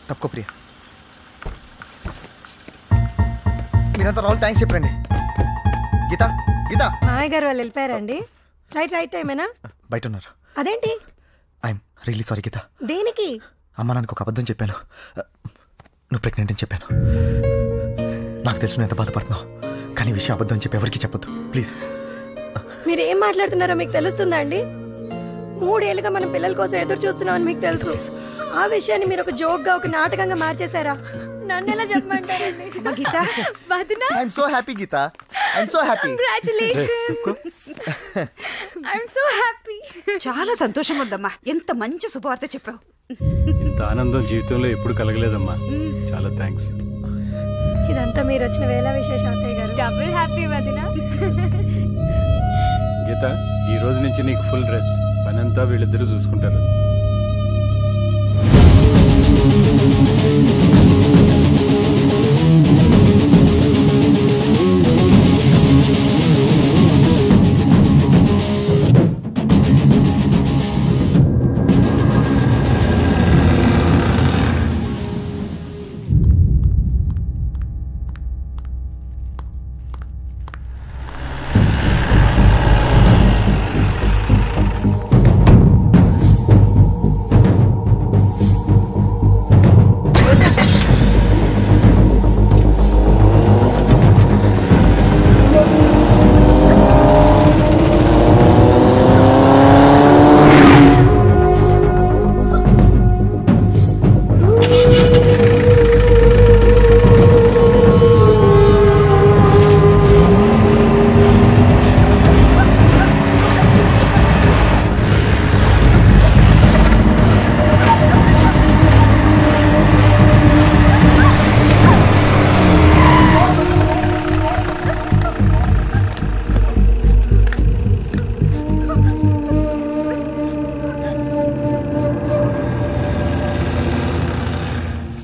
తక్కువ ప్రియ, మీరంతా రాహుల్ థ్యాంక్స్ చెప్పండి. గీత గీత మామయ్య గారు వాళ్ళు వెళ్ళిపోయారండి. ఫ్లైట్ రైట్ టైమేనా? బయట ఉన్నారు. అదేంటి? I'm really sorry Geetha. దేనికి? అమ్మ నాకు ఒక అబద్ధం చెప్పాను. నువ్వు ప్రెగ్నెంట్ అని చెప్పాను. నాకు తెలుసు నువ్వు ఎంత బాధపడుతున్నావు, కానీ విషయం అబద్ధం చెప్పి ఎవరికి చెప్పొద్దు ప్లీజ్. మీరు ఏం మాట్లాడుతున్నారో మీకు తెలుస్తుందా అండి? 3 ఏళ్ళుగా మనం పిల్లల కోసం ఎదురు చూస్తున్నామని మీకు తెలుసు. ఆ విషయాన్ని మీరు ఒక జోక్ గా, ఒక నాటకంగా మార్చేశారా? నన్ను ఎలా చెప్పమంటారండి? గీత, వదినా, I'm so happy Geetha, I'm so happy. Congratulations. I'm so happy. చాలా సంతోషం ఉందమ్మా, ఎంత మంచి శుభవార్త చెప్పావు. ఇంత ఆనందం జీవితంలో ఎప్పుడు కలగలేదమ్మా. చాలా థ్యాంక్స్. ఇదంతా మీరు వచ్చిన వేళ విశేషం అత్తయ్య గారు. డబుల్ హ్యాపీ వదినా. గీత, ఈ రోజు నుంచి నీకు ఫుల్ రెస్ట్. పనంతా వీళ్ళిద్దరూ చూసుకుంటారు.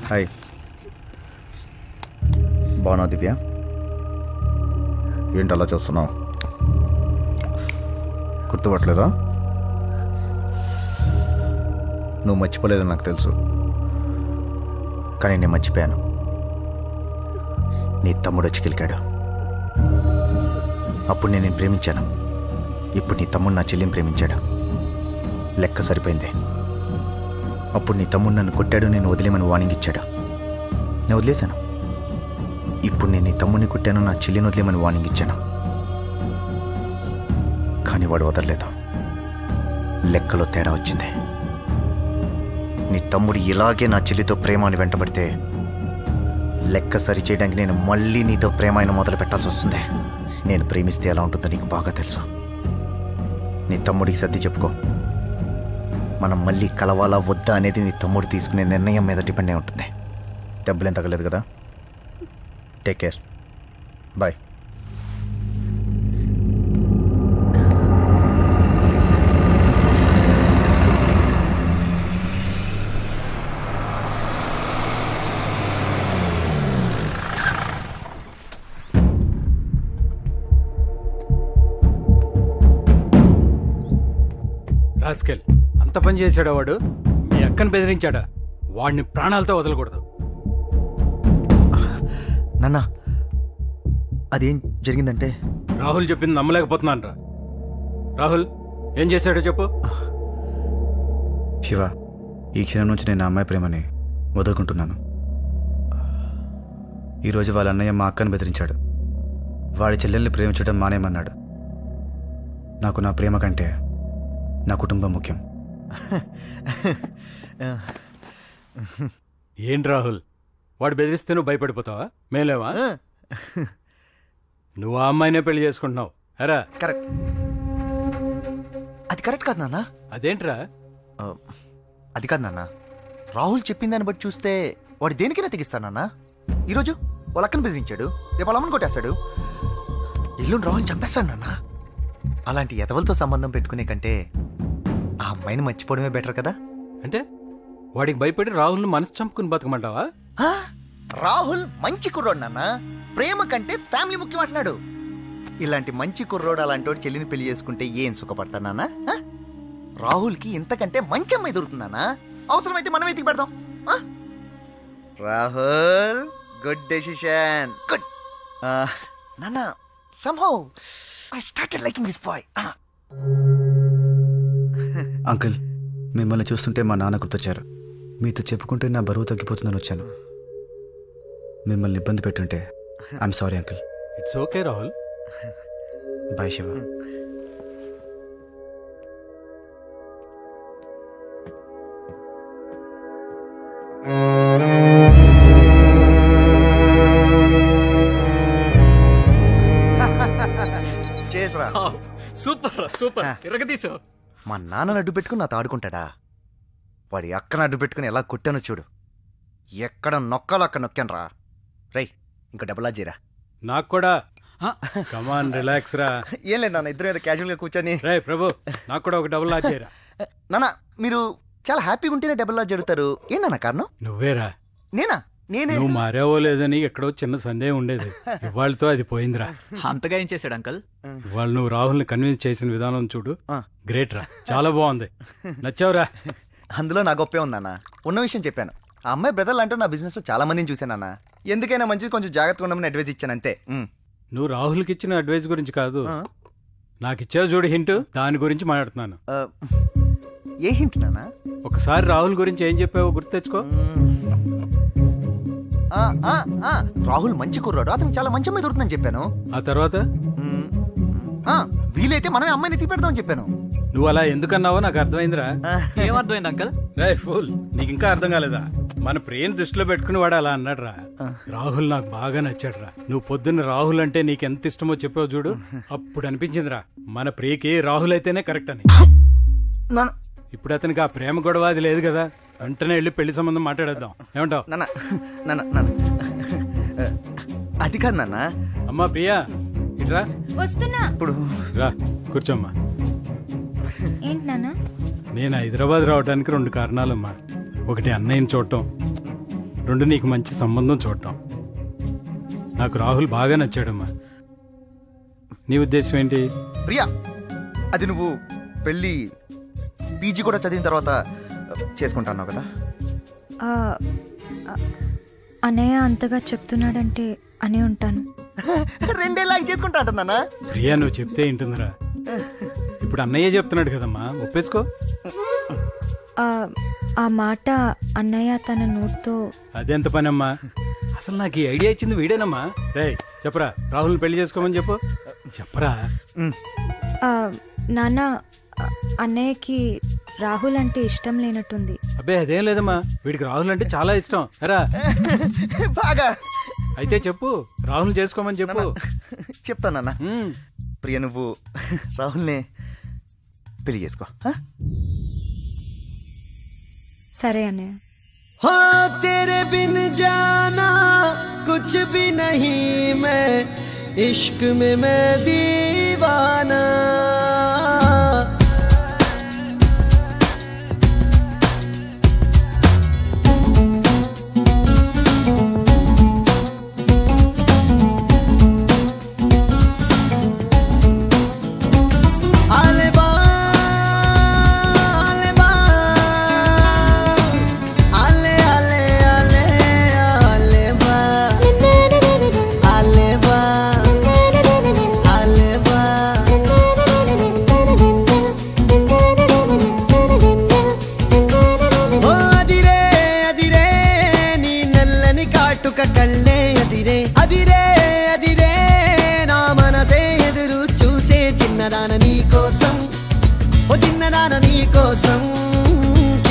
హాయ్, బాగున్నావు దివ్య? ఏంటి అలా చూస్తున్నావు? గుర్తుపట్టలేదా? నువ్వు మర్చిపోలేదని నాకు తెలుసు, కానీ నేను మర్చిపోయాను. నీ తమ్ముడు వచ్చి గెలికాడు. అప్పుడు నేను ప్రేమించాను. ఇప్పుడు నీ తమ్ముడు నా చెల్లిని ప్రేమించాడు. లెక్క సరిపోయింది. అప్పుడు నీ తమ్ముడు నన్ను కొట్టాడు, నేను వదిలేమని వార్నింగ్ ఇచ్చాడు. నేను వదిలేశాను. ఇప్పుడు నేను నీ తమ్ముడిని కొట్టాను, నా చెల్లిని వదిలేమని వార్నింగ్ ఇచ్చాను. కానీ వాడు వదలలేదు. లెక్కలో తేడా వచ్చింది. నీ తమ్ముడు ఇలాగే నా చెల్లితో ప్రేమని వెంటబడితే లెక్క సరిచేయడానికి నేను మళ్ళీ నీతో ప్రేమ అయిన మొదలు పెట్టాల్సి వస్తుంది. నేను ప్రేమిస్తే ఎలా ఉంటుందో నీకు బాగా తెలుసు. నీ తమ్ముడికి సర్ది చెప్పుకో. మనం మళ్ళీ కలవాలా వద్దా అనేది నీ తమ్ముడు తీసుకునే నిర్ణయం మీద డిపెండ్ అయి ఉంటుంది. దెబ్బలేం తగ్గలేదు కదా? Take care, bye. రాస్కెల్, అంత పని చేశాడా వాడు? మీ అక్కను బెదిరించాడా? వాడిని ప్రాణాలతో వదలకూడదు. నాన్న, అదేం జరిగిందంటే రాహుల్ చెప్పింది నమ్మలేకపోతున్నాను రా. రాహుల్ ఏం చేశాడో చెప్పు. శివ, ఈ క్షణం నుంచి నేను అమ్మాయి ప్రేమని వదులుకుంటున్నాను. ఈరోజు వాళ్ళ అన్నయ్య మా అక్కను బెదిరించాడు. వాడి చెల్లెల్ని ప్రేమించడం మానేమన్నాడు. నాకు నా ప్రేమ కంటే నా కుటుంబం ముఖ్యం. ఏంటి రాహుల్, వాడు బెదిరిస్తే నువ్వు భయపడిపోతావా? మేలేవా? నువ్వు ఆ అమ్మాయినే పెళ్లి చేసుకుంటున్నావు. అరా కరెక్ట్. అది కరెక్ట్ కాదు నాన్న. అదేంట్రా? అది కాదు నాన్న. రాహుల్ చెప్పిన దాన్ని బట్టి చూస్తే వాడు దేనికైనా తెగిస్తాడు నాన్న. ఈరోజు వాళ్ళ అక్కను బెదిరించాడు, రేపు వాళ్ళ అమ్మని కొట్టేస్తాడు, ఎల్లుండి రాహుల్ చంపేస్తాడు నాన్న. అలాంటి ఎదవలతో సంబంధం పెట్టుకునే కంటే ఆ అమ్మాయిని మర్చిపోవడమే బెటర్ కదా. అంటే వాడికి భయపడి రాహుల్ని మనసు చంపుకుని బతకమంటావా? రాహుల్ మంచి కుర్రోడు నాన్న, ప్రేమ కంటే ఫ్యామిలీ ముఖ్యం అంటున్నాడు. ఇలాంటి మంచి కుర్రోడు అలాంటి వాడు చెల్లిని పెళ్లి చేసుకుంటే ఏం సుఖపడతాడు నాన్న? రాహుల్కి ఇంతకంటే మంచి అమ్మాయి దొరుకుతుందన్నా. అవసరమైతే మనం వెతికి పెడదాం. Rahul, good decision, good. నాన్న, somehow I started liking this boy. Uncle, మిమ్మల్ని చూస్తుంటే మా నాన్న గుర్తొచ్చారు. మీతో చెప్పుకుంటే నా బరువు తగ్గిపోతుందని వచ్చాను. మిమ్మల్ని ఇబ్బంది పెట్టుంటే I'm sorry uncle. It's okay Rahul. Bye Shiva. చేసరా. సూపర్ సూపర్, ఎరగదీసావు. మా నాన్నని అడ్డు పెట్టుకుని నాతో ఆడుకుంటాడా? వాడి అక్కను అడ్డు పెట్టుకుని ఎలా కొట్టానో చూడు. ఎక్కడ నొక్కాలో అక్కడ నొక్కాను రా. రై, ఇంకా డబుల్ ఆజీరా. నాకు కూడా. కమాన్, రిలాక్స్ రా. ఏం లేదు నాన్న, ఇద్దరు ఏదో క్యాజువల్ గా కూర్చొని. రే ప్రభు, నాకు కూడా ఒక డబుల్ ఆజీరా. నాన్న, మీరు చాలా హ్యాపీగా ఉంటేనే డబుల్ లాజ్ జరుగుతారు. ఏంటన్నా కారణం? నువ్వేరా. నేనా? నేనే. నువ్వు మారావో లేదని ఎక్కడో చిన్న సందేహం ఉండేది. ఇవాళతో అది పోయిందిరా. అంతగా ఏం చేశాడు అంకల్? ఇవాళ నువ్వు రాహుల్ని కన్విన్స్ చేసిన విధానం చూడు, గ్రేట్ రా, చాలా బాగుంది, నచ్చావురా. అందులో నా గొప్పే ఉందన్న. ఉన్న విషయం చెప్పాను. ఆ అమ్మాయి బ్రదర్లు అంటూ నా బిజినెస్ లో చాలా మందిని చూశానన్నా. ఎందుకైనా మంచిది, కొంచెం జాగ్రత్తగా ఉండమని అడ్వైజ్ ఇచ్చాను అంతే. నువ్వు రాహుల్కి ఇచ్చిన అడ్వైస్ గురించి కాదు, నాకు ఇచ్చావు చూడు హింట్, దాని గురించి మాట్లాడుతున్నాను. ఏ హింట్ నాన్న? ఒకసారి రాహుల్ గురించి ఏం చెప్పావో గుర్తు తెచ్చుకో. రాహుల్ మంచి కుర్రాడు, అతనికి చాలా మంచి అమ్మాయి దొరుకుతుందని చెప్పాను. ఆ తర్వాత వీలైతే మనమే అమ్మాయిని ఎత్తి పెడదామని చెప్పాను. నువ్వు అలా ఎందుకన్నావో నాకు అర్థమైందిరా. ఏమర్థమైంది అంకల్? రే ఫూల్, నీకు ఇంకా అర్థం కాలేదా? మన ప్రేమ దృష్టిలో పెట్టుకుని వాడు అలా అన్నాడు రా. రాహుల్ నాకు బాగా నచ్చాడు రా. నువ్వు పొద్దున్న రాహుల్ అంటే నీకు ఎంత ఇష్టమో చెప్పావు చూడు, అప్పుడు అనిపించిందిరా మన ప్రియకి రాహుల్ అయితేనే కరెక్ట్ అని. ఇప్పుడు అతనికి ఆ ప్రేమ గొడవ అది లేదు కదా, వెంటనే వెళ్ళి పెళ్లి సంబంధం మాట్లాడేద్దాం. ఏమంటావు? అది కాదు నాన్న. అమ్మా ప్రియా, ఇట్రా. వస్తున్నా. ఇప్పుడు రా, కూర్చోమ్మా. ఏంటి నాన్న? నేను హైదరాబాద్ రావడానికి 2 కారణాలమ్మా. ఒకటి అన్నయ్యని చూడటం, 2 నీకు మంచి సంబంధం చూడటం. నాకు రాహుల్ బాగా నచ్చాడమ్మా. నీ ఉద్దేశం ఏంటి? ప్రియా, అది నువ్వు పెళ్ళి పీజీ కూడా చదివిన తర్వాత చేసుకుంటాన్నావు కదా. అన్నయ్య అంతగా చెప్తున్నాడంటే అనే ఉంటాను. 2 ఏళ్ళకి చేసుకుంటా అంటున్నానా? ప్రియా, నువ్వు చెప్తే ఏంటుందిరా. ఇప్పుడు అన్నయ్య చెప్తున్నాడు కదమ్మా, ఒప్పేసుకో. ఆ మాట అన్నయ్య తన నోట్తో. అదెంత పనమ్మా, అసలు నాకు ఈ ఐడియా ఇచ్చింది వీడేనమ్మా. రే చెప్పరా, రాహుల్ని పెళ్లి చేసుకోమని చెప్పు. చెప్పరా. నాన్న, అన్నయ్యకి రాహుల్ అంటే ఇష్టం లేనట్టుంది. అబ్బే అదేం లేదమ్మా, వీడికి రాహుల్ అంటే చాలా ఇష్టం. ఎరా బాగా. అయితే చెప్పు, రాహుల్ చేసుకోమని చెప్పు. చెప్తానన్నా. ప్రియ, నువ్వు రాహుల్నే పెళ్లి చేసుకో. సరే అన్నయ్య. हो तेरे बिन जाना कुछ भी नहीं, मैं इश्क में मैं दीवाना.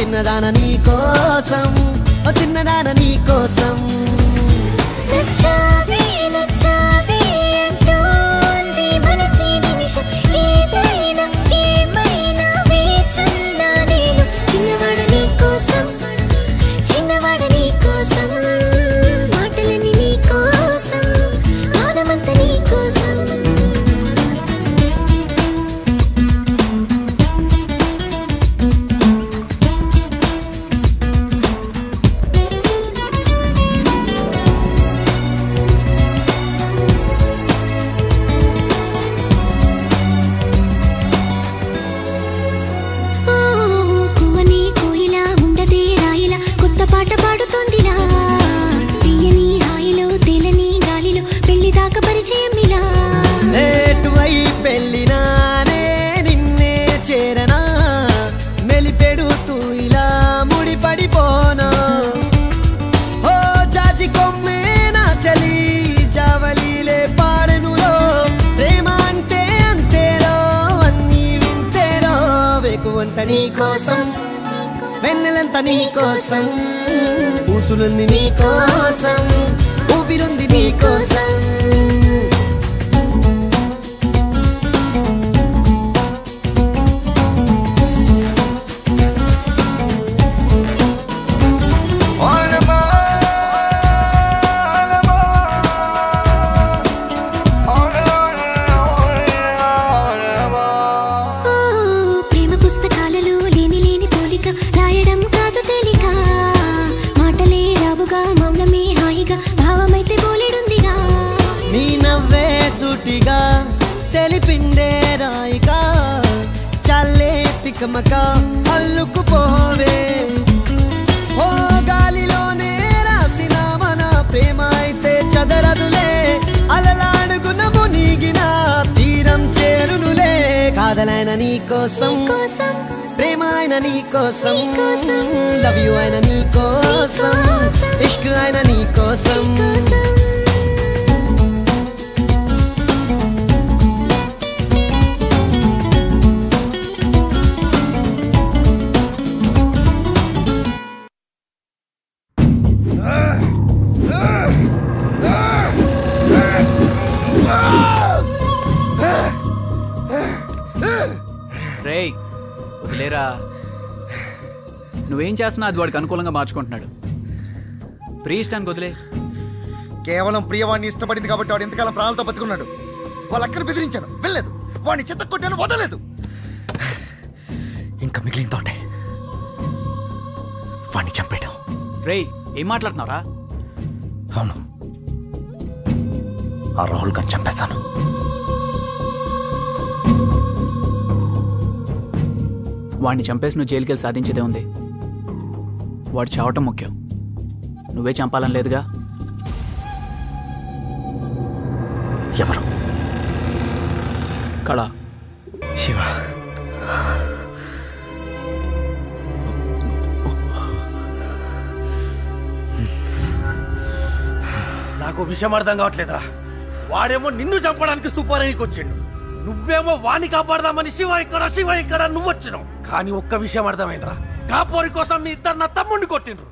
చిన్నదాన నీ కోసం, చిన్నదాన నీ కోసం. నచ్చావే నచ్చావే అంటోంది మనసే నిమిషం, ఏదైనా ఏమైనా వేచున్నా నేను. చిన్నవాడ నీ కోసం, చిన్నవాడ నీ కోసం, మాటలని నీ కోసం, మానమంత నీ కోసం. కోసం, వెన్నెలంతా నీ కోసం, ఊసులుంది నీ కోసం, ఊపిరుంది నీ కోసం. తెలిపిండే రాయిగా చల్లే తికమక అల్లుకుపోవే. ఓ గాలిలోనే రాసిన మన ప్రేమ అయితే చదరదులే, అలలాడుగున మునిగిన తీరం చేరునులే. కాదలైన నీ కోసం, ప్రేమ అయిన నీ కోసం, లవ్ యు అయిన నీ కోసం, ఇష్క్ అయిన నీ కోసం. రేయ్ వదిలేరా, నువ్వేం చేస్తున్నా అది వాడికి అనుకూలంగా మార్చుకుంటున్నాడు. ప్రియ ఇష్టానికి వదిలే. కేవలం ప్రియవాడిని ఇష్టపడింది కాబట్టి వాడు ఎంతకాలం ప్రాణాలతో బతుకున్నాడు. వాళ్ళ అక్కను బెదిరించాను, వెళ్ళలేదు. వాడిని చెత్త కొట్టాను, వదలేదు. ఇంకా మిగిలిన తోటే వాడిని చంపేయడం. రేయ్ ఏం మాట్లాడుతున్నావురా? అవును, ఆ రాహుల్ గారిని చంపేశాను. వాడిని చంపేసి నువ్వు జైలుకి వెళ్ళి సాధించేదే ఉంది. వాడు చావటం ముఖ్యం, నువ్వే చంపాలని లేదుగా. ఎవరు? కళ. శివ, నాకు విషయం అర్థం కావట్లేదురా. వాడేమో నిన్ను చంపడానికి సూపరానికి వచ్చిండు, నువ్వేమో వాణ్ణి కాపాడదామని శివ ఇక్కడ నువ్వు వచ్చినావు. కానీ ఒక్క విషయం అర్థమైందిరా, కాపోరి కోసం మీ ఇద్దరు నా తమ్ముడిని కొట్టిండ్రు.